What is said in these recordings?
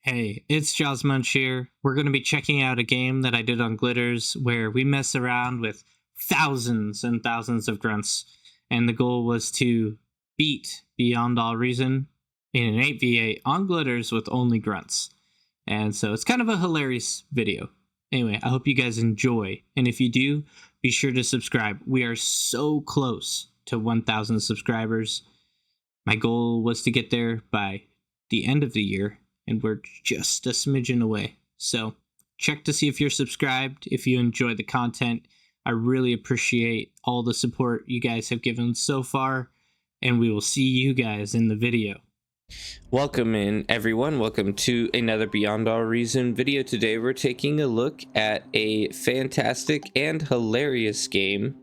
Hey, it's Jaws Munch here. We're going to be checking out a game that I did on Glitters where we mess around with thousands and thousands of grunts. And the goal was to beat Beyond All Reason in an 8v8 on Glitters with only grunts. And so it's kind of a hilarious video. Anyway, I hope you guys enjoy. And if you do, be sure to subscribe. We are so close to 1,000 subscribers. My goal was to get there by the end of the year, and we're just a smidgen away. So check to see if you're subscribed, if you enjoy the content. I really appreciate all the support you guys have given so far, and we will see you guys in the video. Welcome in, everyone. Welcome to another Beyond All Reason video. Today we're taking a look at a fantastic and hilarious game.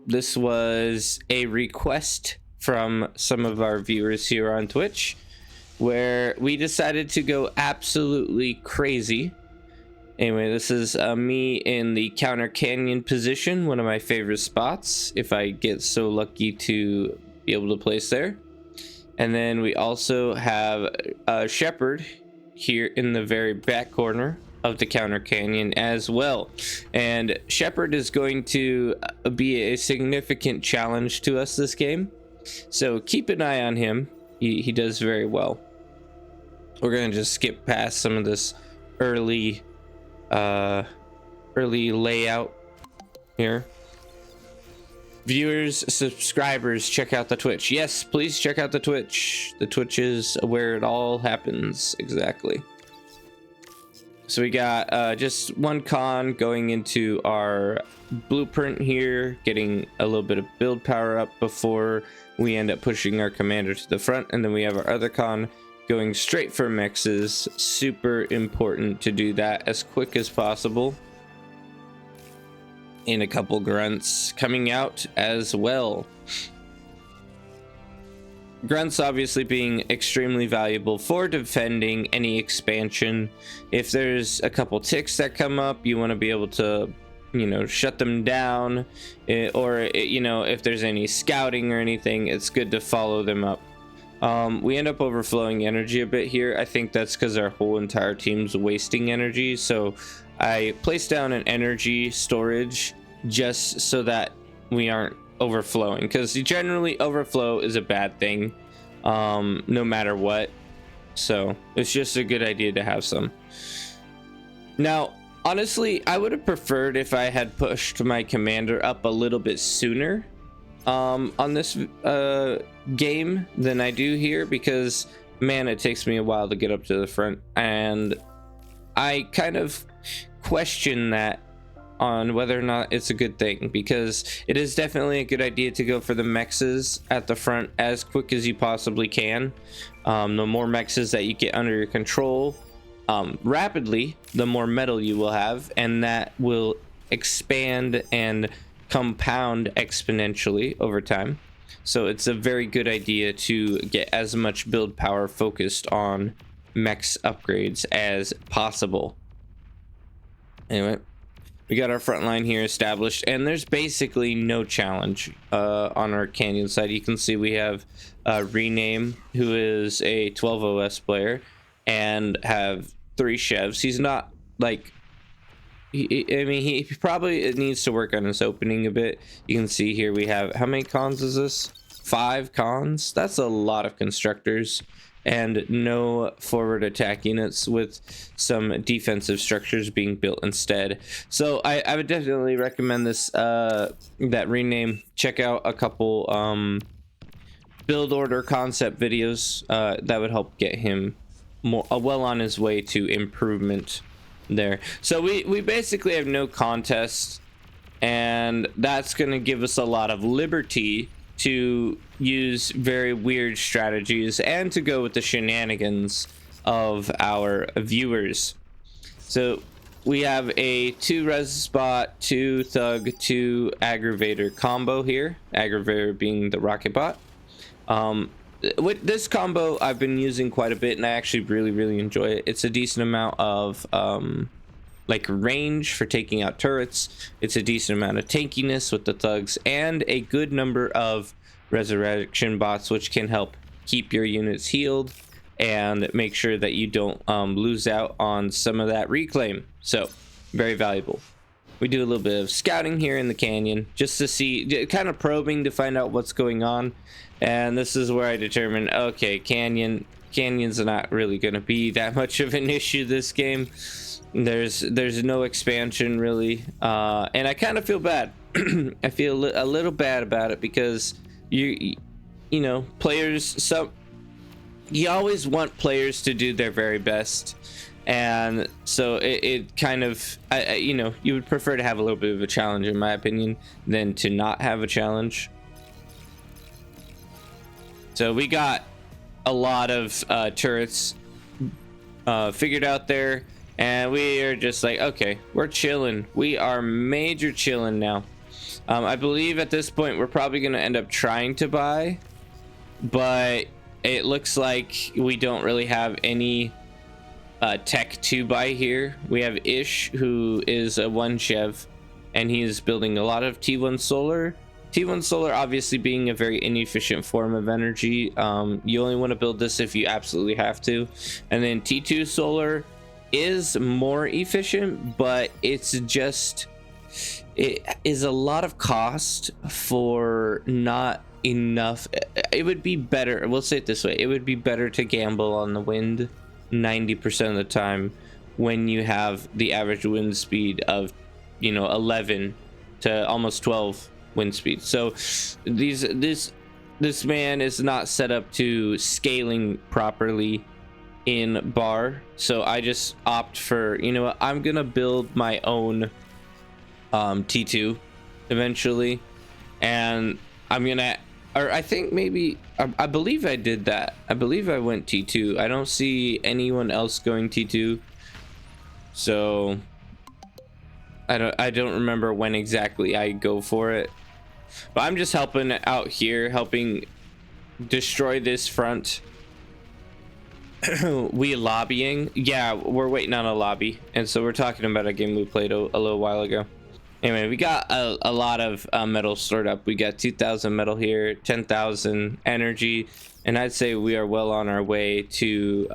This was a request from some of our viewers here on Twitch, where we decided to go absolutely crazy. Anyway, this is me in the counter canyon position, one of my favorite spots, if I get so lucky to be able to place there. And then we also have a shepherd here in the very back corner of the counter canyon as well. And shepherd is going to be a significant challenge to us this game, so keep an eye on him. He does very well. We're gonna just skip past some of this early layout here. Viewers, subscribers, check out the Twitch. Yes, please check out the Twitch. The Twitch is where it all happens, exactly. So we got just one con going into our blueprint here, getting a little bit of build power up before we end up pushing our commander to the front. And then we have our other con going straight for mexes. Super important to do that as quick as possible. And a couple grunts coming out as well. Grunts obviously being extremely valuable for defending any expansion. If there's a couple ticks that come up, you want to be able to, shut them down, or if there's any scouting or anything, it's good to follow them up. We end up overflowing energy a bit here. I think that's because our whole entire team's wasting energy, so I placed down an energy storage just so that we aren't overflowing, because generally overflow is a bad thing, no matter what. So it's just a good idea to have some. Now, honestly, I would have preferred if I had pushed my commander up a little bit sooner on this game than I do here, because man, it takes me a while to get up to the front, and I kind of question that on whether or not it's a good thing, because it is definitely a good idea to go for the mexes at the front as quick as you possibly can. The more mexes that you get under your control rapidly, the more metal you will have, and that will expand and compound exponentially over time. So it's a very good idea to get as much build power focused on mex upgrades as possible. Anyway, we got our front line here established, and there's basically no challenge on our canyon side. You can see we have Rename, who is a 12 OS player, and have 3 chevs. He's not like, he probably needs to work on his opening a bit. You can see here we have, how many cons is this? 5 cons. That's a lot of constructors and no forward attack units, with some defensive structures being built instead. So I would definitely recommend this, that Rename. Check out a couple build order concept videos that would help get him more well on his way to improvement there. So we basically have no contest, and that's going to give us a lot of liberty to use very weird strategies and to go with the shenanigans of our viewers. So we have a 2 res spot, 2 thug, 2 aggravator combo here, aggravator being the rocket bot. With this combo I've been using quite a bit, and I actually really enjoy it. It's a decent amount of like range for taking out turrets. It's a decent amount of tankiness with the thugs, and a good number of resurrection bots, which can help keep your units healed and make sure that you don't lose out on some of that reclaim. So very valuable. We do a little bit of scouting here in the canyon just to see, kind of probing to find out what's going on. And this is where I determined, okay, canyons are not really going to be that much of an issue this game. There's no expansion really, and I kind of feel bad. I feel a little bad about it because you know, players, you always want players to do their very best, and so it kind of, you know, you would prefer to have a little bit of a challenge, in my opinion, than to not have a challenge. So we got a lot of turrets figured out there, and we are just like, okay, we're chilling. We are major chilling now. I believe at this point we're probably going to end up trying to buy, but it looks like we don't really have any tech to buy here. We have Ish, who is a 1 Chev, and he is building a lot of T1 solar. T1 solar obviously being a very inefficient form of energy. You only want to build this if you absolutely have to. And then T2 solar is more efficient, but it is a lot of cost for not enough. It would be better, we'll say it this way, it would be better to gamble on the wind 90% of the time when you have the average wind speed of, you know, 11 to almost 12 wind speed. So this man is not set up to scaling properly in bar, so I just opt for, you know what, I'm gonna build my own T2 eventually, and I'm gonna, or I think maybe I believe I did that. I believe I went T2. I don't see anyone else going T2, so I don't remember when exactly I go for it, but I'm just helping out here, helping destroy this front. We lobbying, yeah, we're waiting on a lobby, and so we're talking about a game we played a little while ago. Anyway, we got a lot of metal stored up. We got 2,000 metal here, 10,000 energy, and I'd say we are well on our way to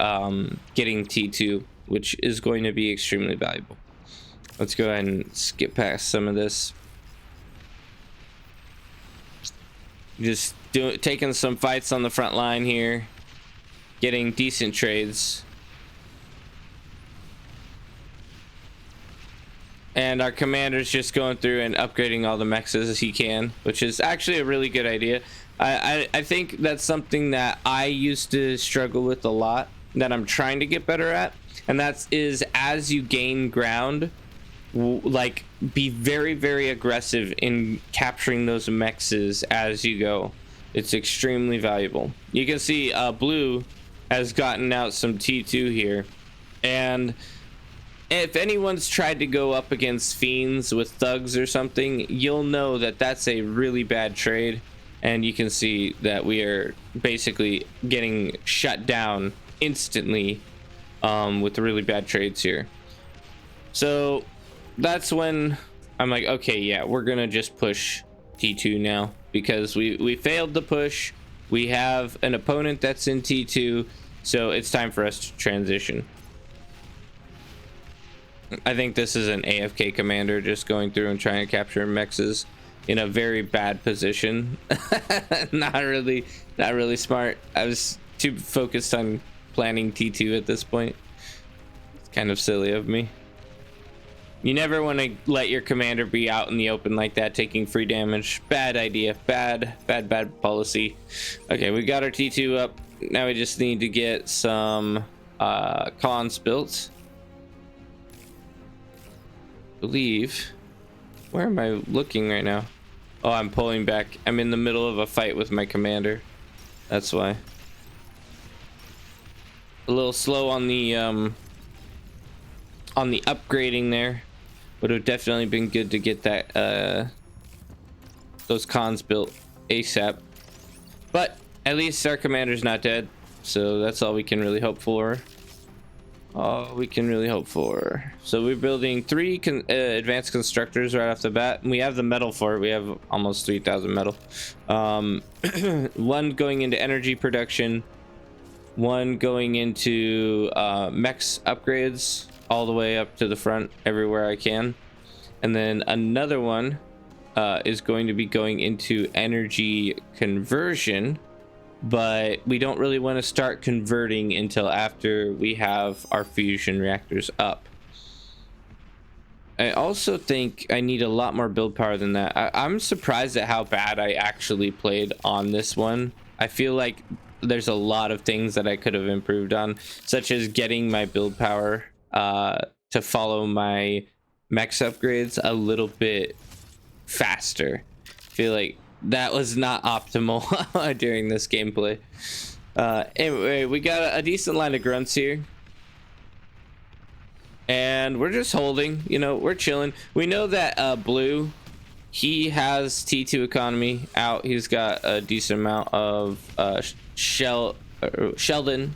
getting T2, which is going to be extremely valuable. Let's go ahead and skip past some of this. Just taking some fights on the front line here, getting decent trades. And our commander's just going through and upgrading all the mechs as he can, which is actually a really good idea. I think that's something that I used to struggle with a lot, that I'm trying to get better at, and that is, as you gain ground, like, be very, very aggressive in capturing those mechs as you go. It's extremely valuable. You can see blue has gotten out some T2 here, and if anyone's tried to go up against fiends with thugs or something, you'll know that that's a really bad trade, and you can see that we are basically getting shut down instantly with really bad trades here. So that's when I'm like, okay, yeah, we're gonna just push T2 now, because we failed the push. We have an opponent that's in T2, so it's time for us to transition. I think this is an AFK commander just going through and trying to capture mexes in a very bad position. not really smart. I was too focused on planning T2 at this point. It's kind of silly of me. You never want to let your commander be out in the open like that, taking free damage. Bad idea. Bad policy. Okay, we got our T2 up. Now we just need to get some cons built. Believe, where am I looking right now? Oh, I'm pulling back. I'm in the middle of a fight with my commander, that's why. A little slow on the upgrading there. Would have definitely been good to get that those cons built ASAP, but at least our commander's not dead, so that's all we can really hope for. So we're building 3 advanced constructors right off the bat, and we have the metal for it. We have almost 3,000 metal. One going into energy production, one going into mechs upgrades all the way up to the front everywhere I can, and then another one is going to be going into energy conversion, but we don't really want to start converting until after we have our fusion reactors up. I also think I need a lot more build power than that. I'm surprised at how bad I actually played on this one. I feel like there's a lot of things that I could have improved on, such as getting my build power to follow my mechs upgrades a little bit faster. I feel like that was not optimal during this gameplay. Anyway, we got a decent line of grunts here, and we're just holding, you know, we're chilling. We know that blue, he has T2 economy out. He's got a decent amount of Sheldon,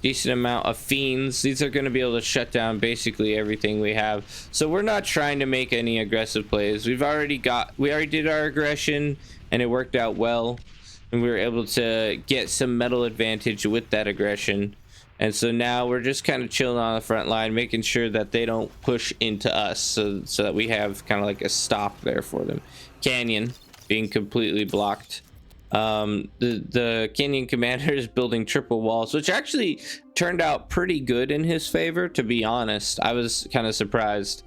decent amount of fiends. These are going to be able to shut down basically everything we have, so we're not trying to make any aggressive plays. We already did our aggression and it worked out well, and we were able to get some metal advantage with that aggression. And so now we're just kind of chilling on the front line, making sure that they don't push into us, so that we have kind of like a stop there for them. Canyon being completely blocked. The Canyon commander is building triple walls, which actually turned out pretty good in his favor, to be honest. I was kind of surprised.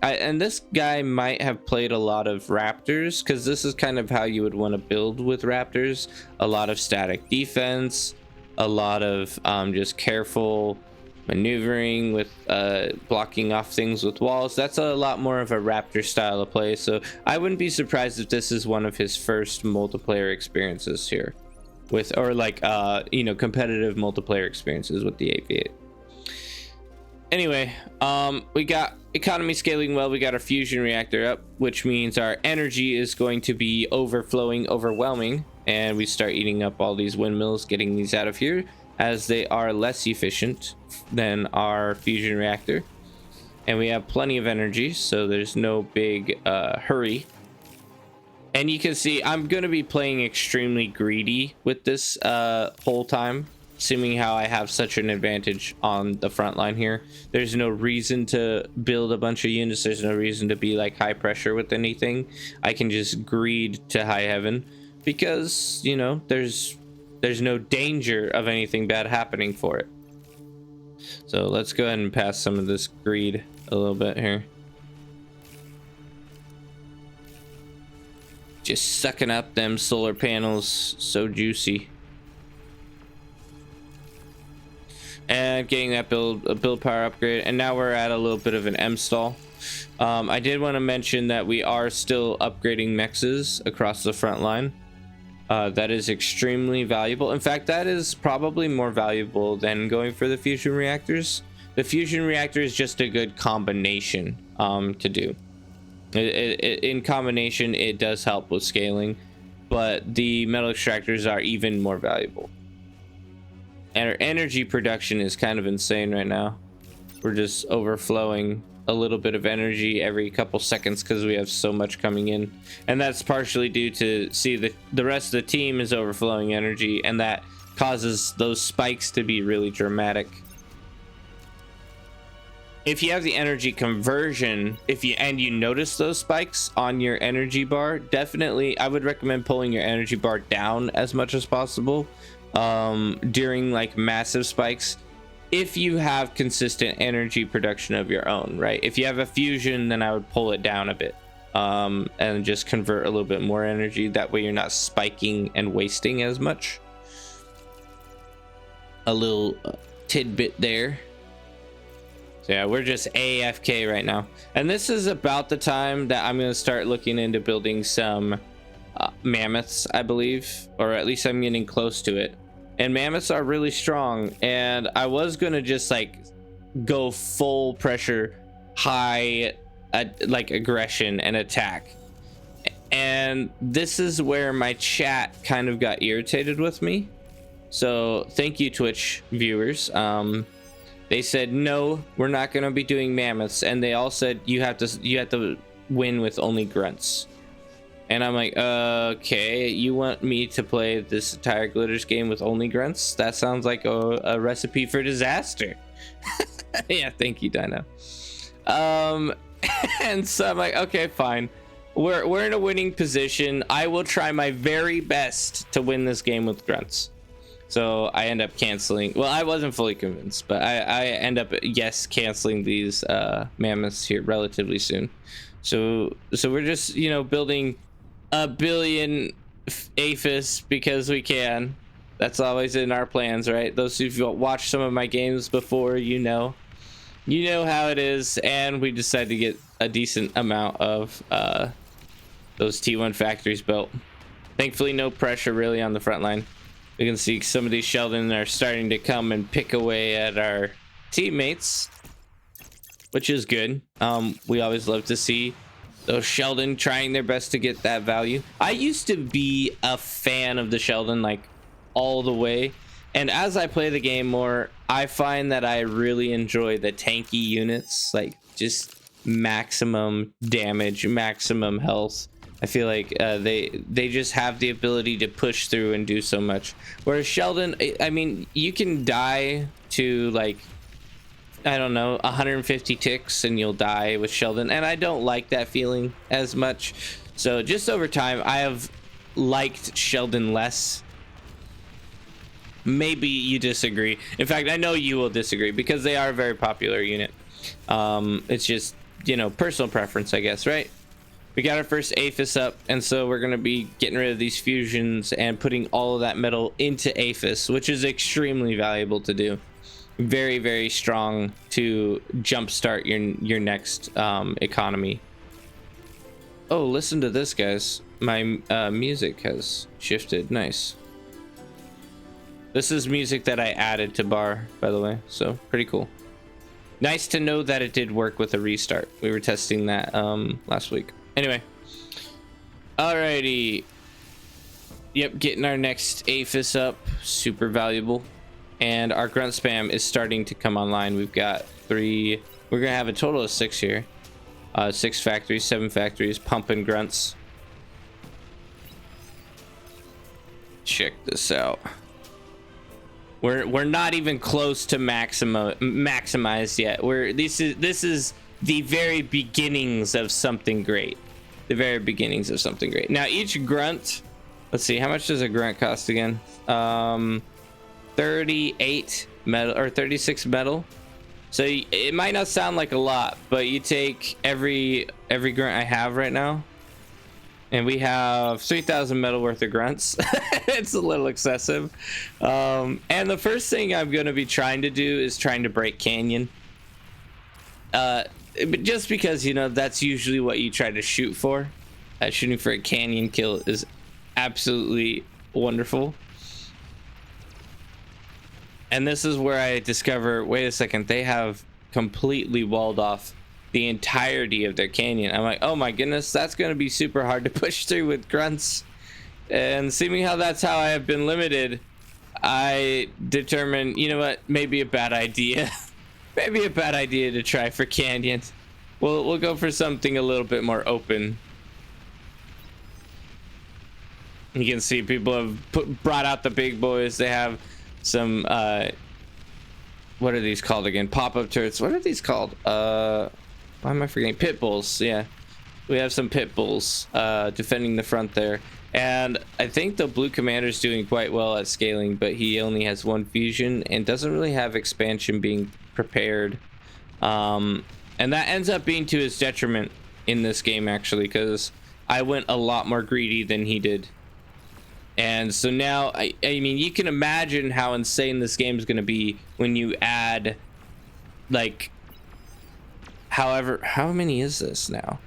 And this guy might have played a lot of raptors, because this is kind of how you would want to build with raptors. A lot of static defense, a lot of just careful maneuvering with blocking off things with walls. That's a lot more of a raptor style of play, so I wouldn't be surprised if this is one of his first multiplayer experiences here with, or like you know, competitive multiplayer experiences with the AV8. Anyway, we got economy scaling well. We got our fusion reactor up, which means our energy is going to be overwhelming, and we start eating up all these windmills, getting these out of here, as they are less efficient than our fusion reactor, and we have plenty of energy, so there's no big hurry. And you can see I'm going to be playing extremely greedy with this whole time, assuming how I have such an advantage on the front line here. There's no reason to build a bunch of units. There's no reason to be like high pressure with anything. I can just greed to high heaven, because, you know, there's no danger of anything bad happening for it. So let's go ahead and pass some of this greed a little bit here. Just sucking up them solar panels, so juicy. And getting that build power upgrade, and now we're at a little bit of an M stall. I did want to mention that we are still upgrading mexes across the front line. That is extremely valuable. In fact, that is probably more valuable than going for the fusion reactors. The fusion reactor is just a good combination to do. In combination, it does help with scaling, but the metal extractors are even more valuable. And our energy production is kind of insane right now. We're just overflowing a little bit of energy every couple seconds because we have so much coming in, and that's partially due to the rest of the team is overflowing energy, and that causes those spikes to be really dramatic. If you have the energy conversion, and you notice those spikes on your energy bar, definitely I would recommend pulling your energy bar down as much as possible during like massive spikes, if you have consistent energy production of your own, right? If you have a fusion, then I would pull it down a bit and just convert a little bit more energy. That way you're not spiking and wasting as much. A little tidbit there. So yeah, we're just AFK right now, and this is about the time that I'm going to start looking into building some mammoths, I believe, or at least I'm getting close to it. And mammoths are really strong, and I was going to just like go full pressure, high like aggression and attack, and this is where my chat kind of got irritated with me. So thank you, Twitch viewers. They said no, we're not going to be doing mammoths, and they all said you have to win with only grunts. And I'm like, okay, you want me to play this entire Glitters game with only grunts? That sounds like a recipe for disaster. Yeah, thank you, Dino. And so I'm like, okay, fine. We're in a winning position. I will try my very best to win this game with grunts. So I end up canceling. Well, I wasn't fully convinced, but I end up canceling these mammoths here relatively soon. So we're just, you know, building a billion AFUS because we can. That's always in our plans, right? Those who've watched some of my games before, you know how it is. And we decided to get a decent amount of those T1 factories built. Thankfully, no pressure really on the front line. We can see some of these Sheldon are starting to come and pick away at our teammates, which is good. We always love to see those Sheldon trying their best to get that value. I used to be a fan of the Sheldon, like, all the way. And as I play the game more, I find that I really enjoy the tanky units, like just maximum damage, maximum health. I feel like they just have the ability to push through and do so much. Whereas Sheldon, I mean, you can die to, like, I don't know, 150 ticks and you'll die with Sheldon, and I don't like that feeling as much. So just over time, I have liked Sheldon less. Maybe you disagree. In fact, I know you will disagree because they are a very popular unit. It's just, you know, personal preference, I guess, right? We got our first AFUS up, and so we're going to be getting rid of these fusions and putting all of that metal into AFUS, which is extremely valuable to do. Very, very strong to jumpstart your next economy. Oh, listen to this, guys. My music has shifted. Nice. This is music that I added to Bar, by the way, so pretty cool. Nice to know that it did work with a restart. We were testing that last week. Anyway, alrighty. Yep, getting our next AFUS up, super valuable. And our grunt spam is starting to come online. We've got 3. We're gonna have a total of 6 here. 6 factories, 7 factories, pumping grunts. Check this out. We're not even close to maximized yet. This is the very beginnings of something great. The very beginnings of something great. Now each grunt, let's see, how much does a grunt cost again? 38 metal or 36 metal. So it might not sound like a lot, but you take every grunt I have right now, and we have 3,000 metal worth of grunts. It's a little excessive. And the first thing I'm going to be trying to do is trying to break canyon. Just because, you know, that's usually what you try to shoot for. Shooting for a canyon kill is absolutely wonderful. And this is where I discover, wait a second, they have completely walled off the entirety of their canyon. I'm like, oh my goodness, that's going to be super hard to push through with grunts. And seeing how that's how I have been limited, I determined, you know what, maybe a bad idea. Maybe a bad idea to try for canyon. We'll go for something a little bit more open. You can see people have brought out the big boys. They have some what are these called again? Pop-up turrets. What are these called? Why am I forgetting? Pit bulls. Yeah, we have some pit bulls defending the front there, and I think the blue commander's doing quite well at scaling, but he only has 1 fusion and doesn't really have expansion being prepared, and that ends up being to his detriment in this game, actually, because I went a lot more greedy than he did. And so now, I mean, you can imagine how insane this game is going to be when you add, like, how many is this now?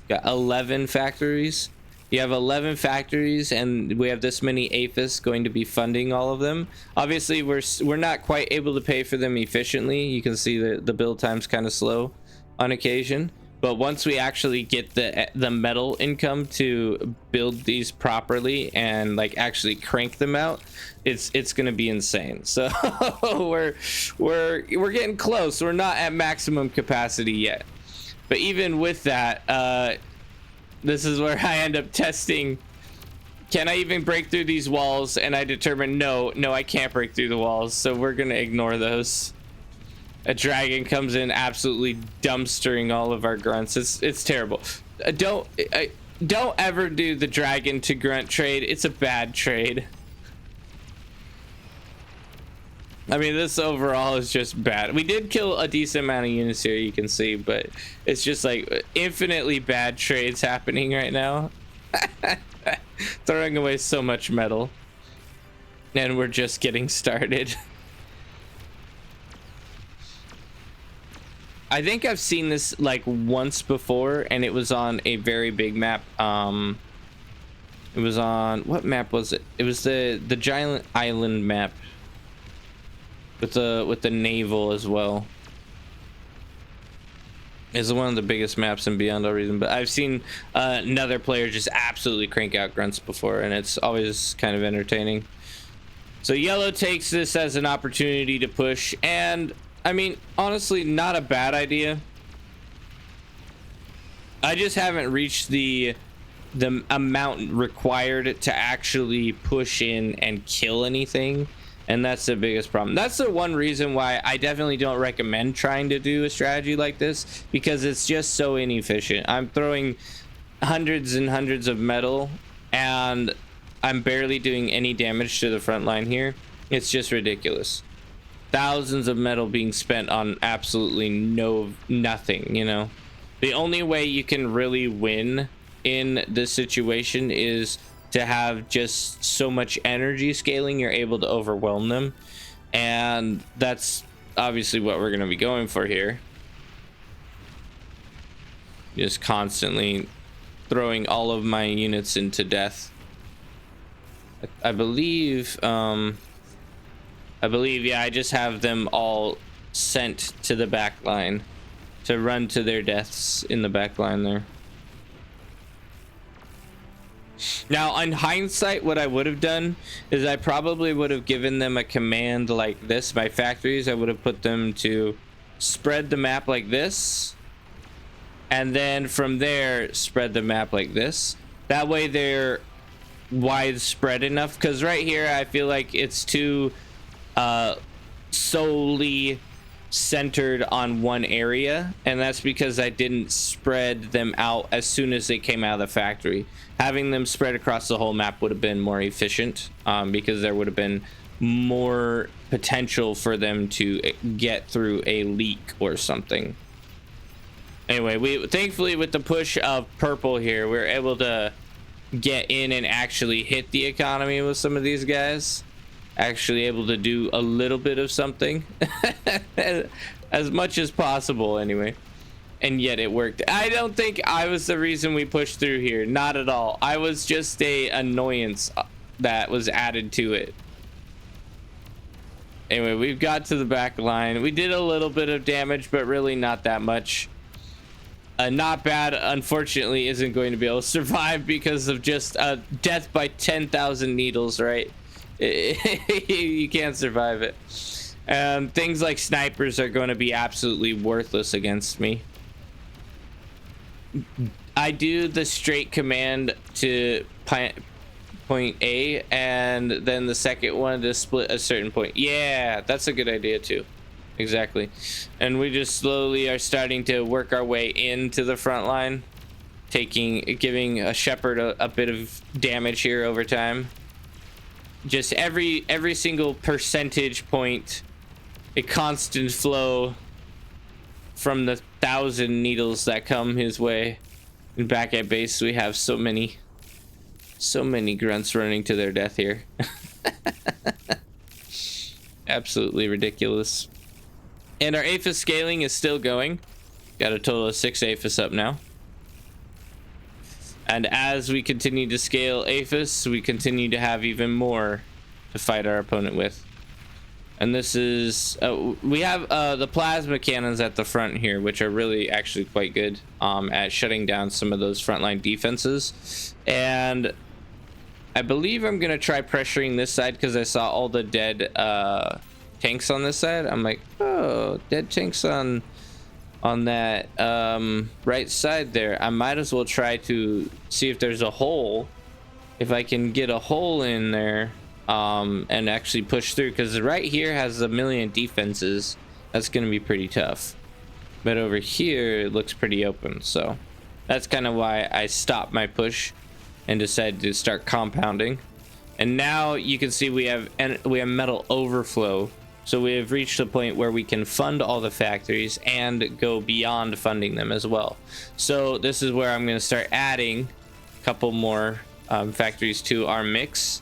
Got 11 factories. You have 11 factories, and we have this many AFUS going to be funding all of them. Obviously, we're not quite able to pay for them efficiently. You can see the build time's kind of slow on occasion. But once we actually get the metal income to build these properly and like actually crank them out, it's gonna be insane. So we're getting close. We're not at maximum capacity yet, but even with that, This is where I end up testing. Can I even break through these walls? And I determine no, I can't break through the walls. So we're gonna ignore those. A dragon comes in absolutely dumpstering all of our grunts. It's terrible. Don't ever do the dragon to grunt trade. It's a bad trade. I mean, this overall is just bad. We did kill a decent amount of units here, you can see, but it's just like infinitely bad trades happening right now. Throwing away so much metal. And we're just getting started. I think I've seen this like once before, and it was on a very big map. It was on, what map was it? It was the giant island map with the naval as well. It's one of the biggest maps in Beyond All Reason, but I've seen another player just absolutely crank out grunts before, and it's always kind of entertaining. So yellow takes this as an opportunity to push, and I mean, honestly, not a bad idea. I just haven't reached the amount required to actually push in and kill anything, and that's the biggest problem. That's the one reason why I definitely don't recommend trying to do a strategy like this, because it's just so inefficient. I'm throwing hundreds and hundreds of metal, and I'm barely doing any damage to the front line here. It's just ridiculous. Thousands of metal being spent on absolutely nothing, you know. The only way you can really win in this situation is to have just so much energy scaling you're able to overwhelm them, and that's obviously what we're going to be going for here. Just constantly throwing all of my units into death. I believe yeah, I just have them all sent to the back line to run to their deaths in the back line there. Now, in hindsight, what I would have done is I probably would have given them a command like this. My factories, I would have put them to spread the map like this, and then from there spread the map like this. That way they're widespread enough, because right here I feel like it's too solely centered on one area, and that's because I didn't spread them out as soon as they came out of the factory. Having them spread across the whole map would have been more efficient, because there would have been more potential for them to get through a leak or something. Anyway, we thankfully with the push of purple here, we're able to get in and actually hit the economy with some of these guys. Actually able to do a little bit of something as much as possible anyway, and yet it worked. I don't think I was the reason we pushed through here, not at all. I was just a annoyance that was added to it. Anyway, we've got to the back line. We did a little bit of damage, but really not that much. Not bad, unfortunately, isn't going to be able to survive because of just death by 10,000 needles, right? You can't survive it. Things like snipers are going to be absolutely worthless against me. I do the straight command to point A, and then the second one to split a certain point. Yeah, that's a good idea too. Exactly. And we just slowly are starting to work our way into the front line, giving a shepherd a bit of damage here over time. Just every single percentage point, a constant flow from the 1,000 needles that come his way. And back at base, we have so many grunts running to their death here. Absolutely ridiculous. And our AFUS scaling is still going. Got a total of 6 AFUS up now. And as we continue to scale AFUS, we continue to have even more to fight our opponent with. And this is we have the plasma cannons at the front here, which are really actually quite good at shutting down some of those frontline defenses. And I believe I'm gonna try pressuring this side because I saw all the dead tanks on this side. I'm like, oh, dead tanks on on that right side there. I might as well try to see if there's a hole, if I can get a hole in there and actually push through, because right here has a million defenses. That's gonna be pretty tough, but over here it looks pretty open, so that's kind of why I stopped my push and decided to start compounding. And now you can see we have metal overflow, so we have reached the point where we can fund all the factories and go beyond funding them as well. So this is where I'm going to start adding a couple more factories to our mix,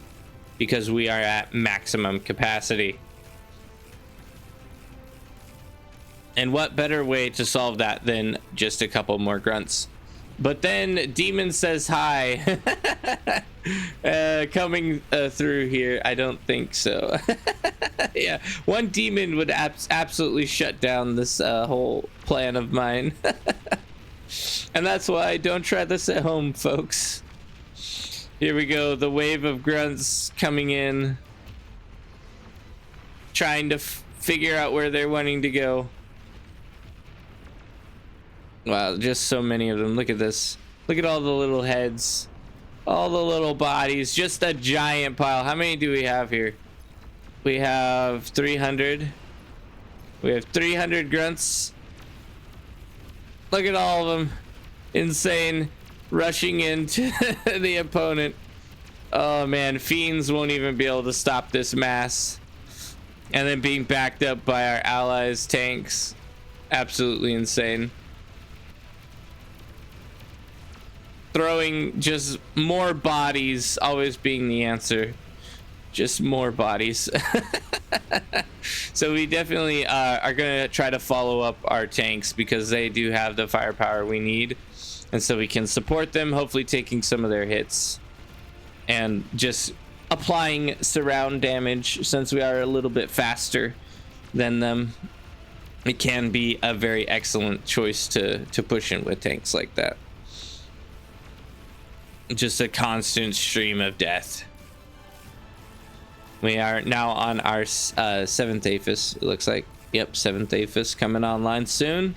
because we are at maximum capacity. And what better way to solve that than just a couple more grunts? But then Demon says hi. Coming through here. I don't think so. Yeah, one demon would absolutely shut down this whole plan of mine. And that's why don't try this at home, folks. Here we go, the wave of grunts coming in, trying to figure out where they're wanting to go. Wow, just so many of them. Look at this. Look at all the little heads, all the little bodies, just a giant pile. How many do we have here? We have 300. We have 300 grunts. Look at all of them. Insane. Rushing into the opponent. Oh man, fiends won't even be able to stop this mass. And then being backed up by our allies' tanks. Absolutely insane. Throwing just more bodies always being the answer. Just more bodies. So we definitely are going to try to follow up our tanks, because they do have the firepower we need. And so we can support them, hopefully taking some of their hits. And just applying surround damage, since we are a little bit faster than them. It can be a very excellent choice to push in with tanks like that. Just a constant stream of death. We are now on our 7th AFUS, it looks like. Yep, 7th AFUS coming online soon.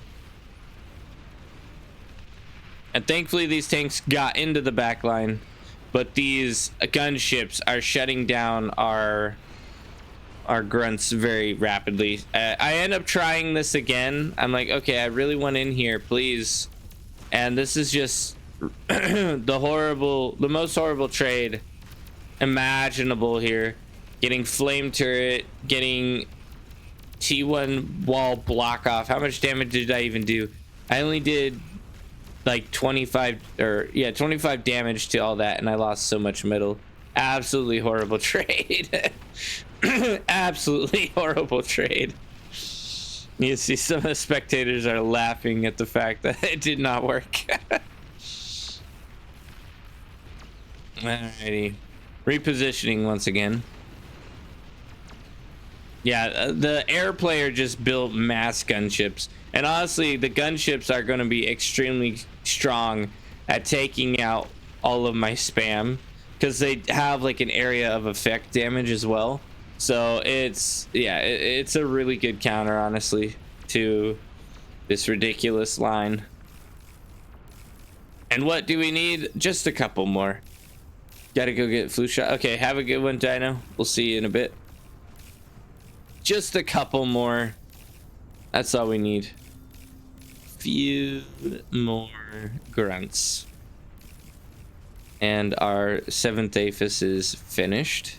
And thankfully these tanks got into the back line, but these gunships are shutting down our grunts very rapidly. I end up trying this again. I'm like, okay, I really want in here, please. And this is just the most horrible trade imaginable here. Getting flame turret, getting T1 wall block off. How much damage did I even do? I only did like 25 damage to all that, and I lost so much metal. Absolutely horrible trade. Absolutely horrible trade. You see some of the spectators are laughing at the fact that it did not work. Alrighty, repositioning once again. Yeah, the air player just built mass gunships, and honestly the gunships are going to be extremely strong at taking out all of my spam, because they have like an area of effect damage as well. So it's, yeah, it's a really good counter, honestly, to this ridiculous line. And what do we need? Just a couple more. Gotta go get flu shot. Okay, have a good one, Dino. We'll see you in a bit. Just a couple more. That's all we need. Few more grunts. And our 7th AFUS is finished.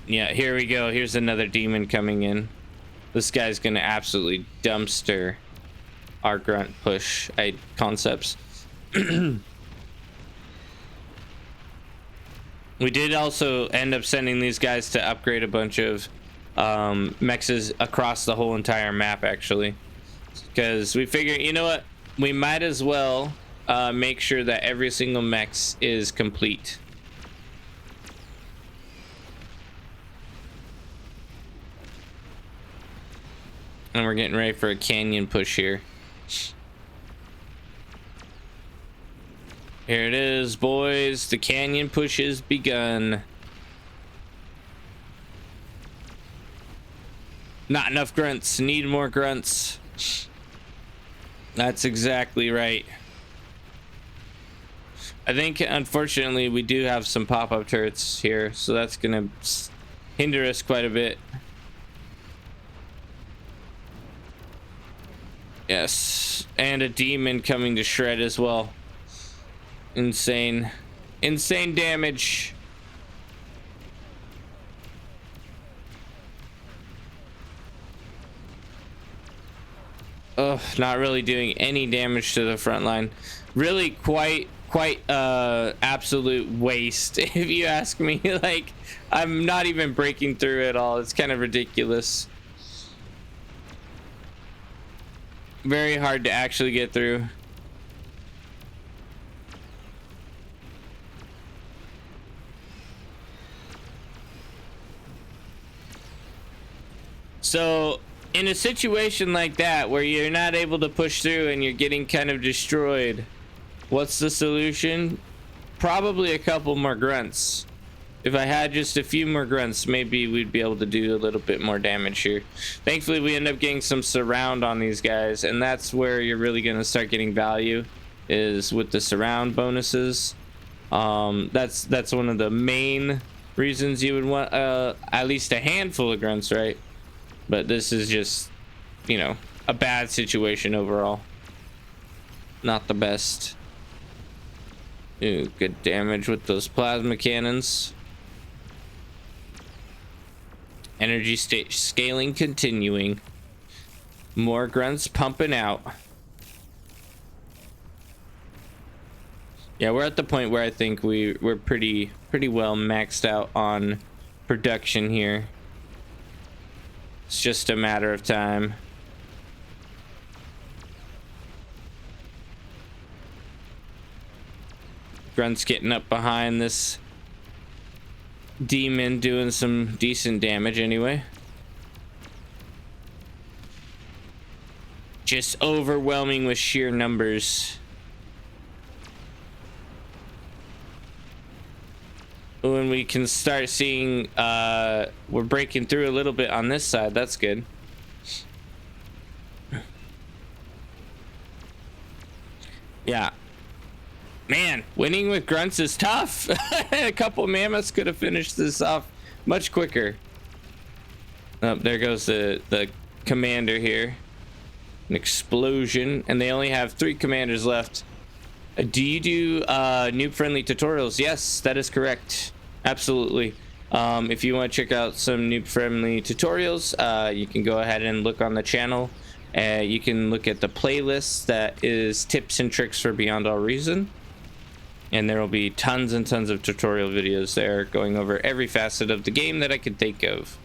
Yeah, here we go. Here's another demon coming in. This guy's gonna absolutely dumpster our grunt push concepts. We did also end up sending these guys to upgrade a bunch of mexes across the whole entire map, actually, because we figured, you know what, we might as well make sure that every single mex is complete. And we're getting ready for a canyon push here. Here it is, boys. The canyon push has begun. Not enough grunts. Need more grunts. That's exactly right. I think, unfortunately, we do have some pop-up turrets here, so that's gonna hinder us quite a bit. Yes, and a demon coming to shred as well. Insane damage. Oh, not really doing any damage to the front line. Really quite absolute waste, if you ask me. Like, I'm not even breaking through at all. It's kind of ridiculous. Very hard to actually get through. So in a situation like that where you're not able to push through and you're getting kind of destroyed, what's the solution? Probably a couple more grunts. If I had just a few more grunts, maybe we'd be able to do a little bit more damage here. Thankfully, we end up getting some surround on these guys, and that's where you're really going to start getting value, is with the surround bonuses. That's one of the main reasons you would want at least a handful of grunts, right? But this is just, you know, a bad situation overall. Not the best. Ooh, good damage with those plasma cannons. Energy state scaling continuing. More grunts pumping out. Yeah, we're at the point where I think we're pretty well maxed out on production here. It's just a matter of time. Grunt's getting up behind this demon, doing some decent damage anyway. Just overwhelming with sheer numbers. When we can start seeing we're breaking through a little bit on this side, that's good. Yeah, man, winning with grunts is tough. A couple mammoths could have finished this off much quicker. Oh, there goes the commander here. An explosion, and they only have 3 commanders left. Do you do noob friendly tutorials? Yes, that is correct. Absolutely. If you want to check out some noob friendly tutorials, you can go ahead and look on the channel. You can look at the playlist that is tips and tricks for Beyond All Reason, and there will be tons and tons of tutorial videos there going over every facet of the game that I could think of.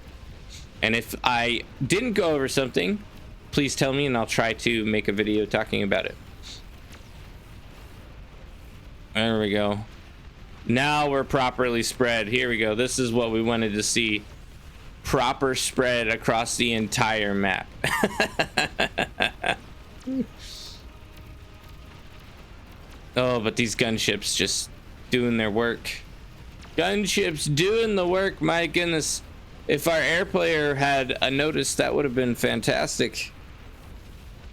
And if I didn't go over something, please tell me and I'll try to make a video talking about it. There we go. Now we're properly spread. Here we go. This is what we wanted to see. Proper spread across the entire map. Oh, but these gunships just doing their work. Gunships doing the work. My goodness. If our air player had a notice, that would have been fantastic.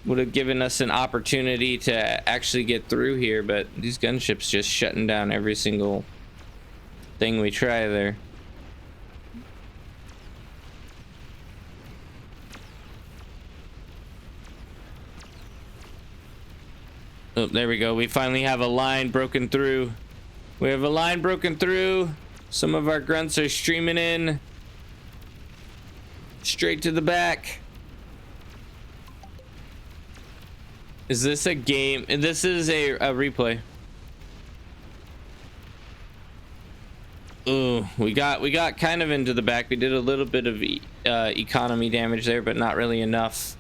Would have given us an opportunity to actually get through here, but these gunships just shutting down every single thing we try there. Oh, there we go. We finally have a line broken through. We have a line broken through. Some of our grunts are streaming in straight to the back. Is this a game? This is a replay. Ooh, we got kind of into the back. We did a little bit of economy damage there, but not really enough.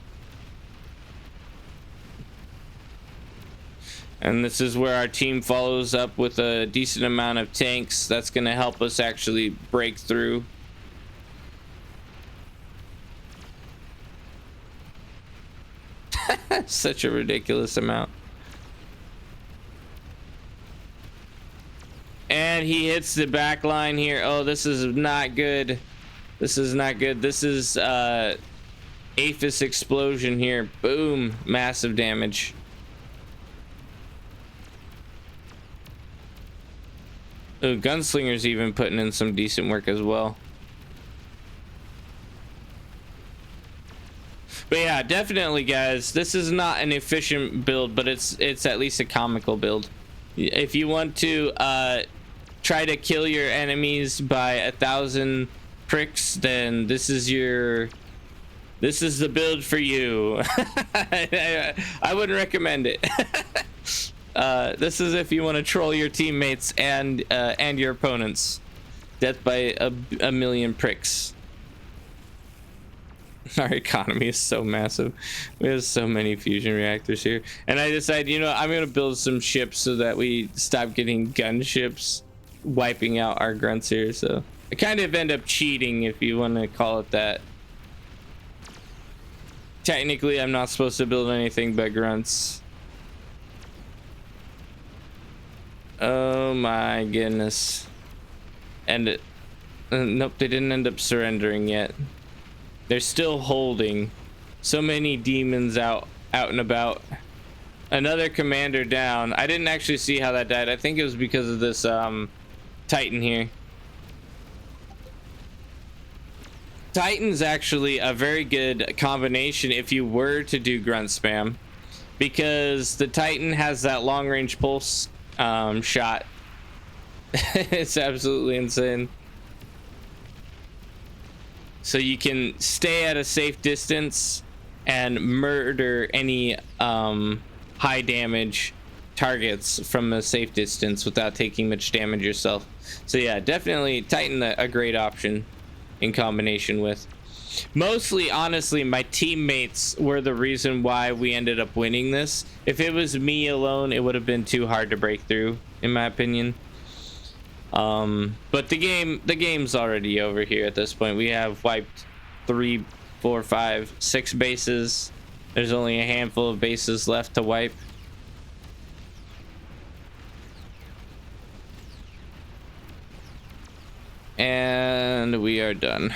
And this is where our team follows up with a decent amount of tanks. That's going to help us actually break through. Such a ridiculous amount. And he hits the back line here. Oh, this is not good. This is not good. This is AFUS explosion here. Boom, massive damage. Ooh, Gunslinger's even putting in some decent work as well. But yeah, definitely, guys, this is not an efficient build, but it's at least a comical build. If you want to try to kill your enemies by 1,000 pricks, then this is the build for you. I wouldn't recommend it. This is if you want to troll your teammates and your opponents. Death by a million pricks. Our economy is so massive. We have so many fusion reactors here, and I decided, you know, I'm gonna build some ships so that we stop getting gunships wiping out our grunts here. So I kind of end up cheating, if you want to call it that. Technically, I'm not supposed to build anything but grunts. Oh my goodness. And nope, they didn't end up surrendering yet. They're still holding. So many demons out and about. Another commander down. I didn't actually see how that died. I think it was because of this Titan here. Titan's actually a very good combination if you were to do grunt spam, because the Titan has that long range pulse shot. It's absolutely insane. So you can stay at a safe distance and murder any high damage targets from a safe distance without taking much damage yourself. So yeah, definitely Titan a great option in combination with. Mostly, honestly, my teammates were the reason why we ended up winning this. If it was me alone, it would have been too hard to break through, in my opinion. But the game's already over here at this point. We have wiped 3, 4, 5, 6 bases. There's only a handful of bases left to wipe. And we are done.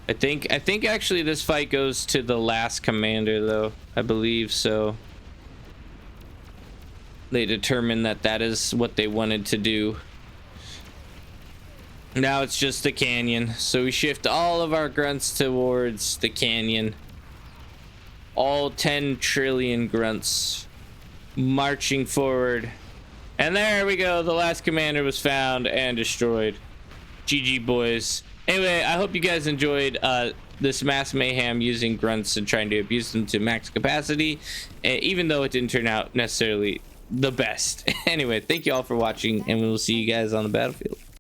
I think actually this fight goes to the last commander, though. I believe so. They determined that is what they wanted to do. Now it's just the canyon, so we shift all of our grunts towards the canyon. All 10 trillion grunts marching forward. And there we go, the last commander was found and destroyed. GG, boys. Anyway, I hope you guys enjoyed this mass mayhem using grunts and trying to abuse them to max capacity, even though it didn't turn out necessarily the best. Anyway, thank you all for watching, and we will see you guys on the battlefield.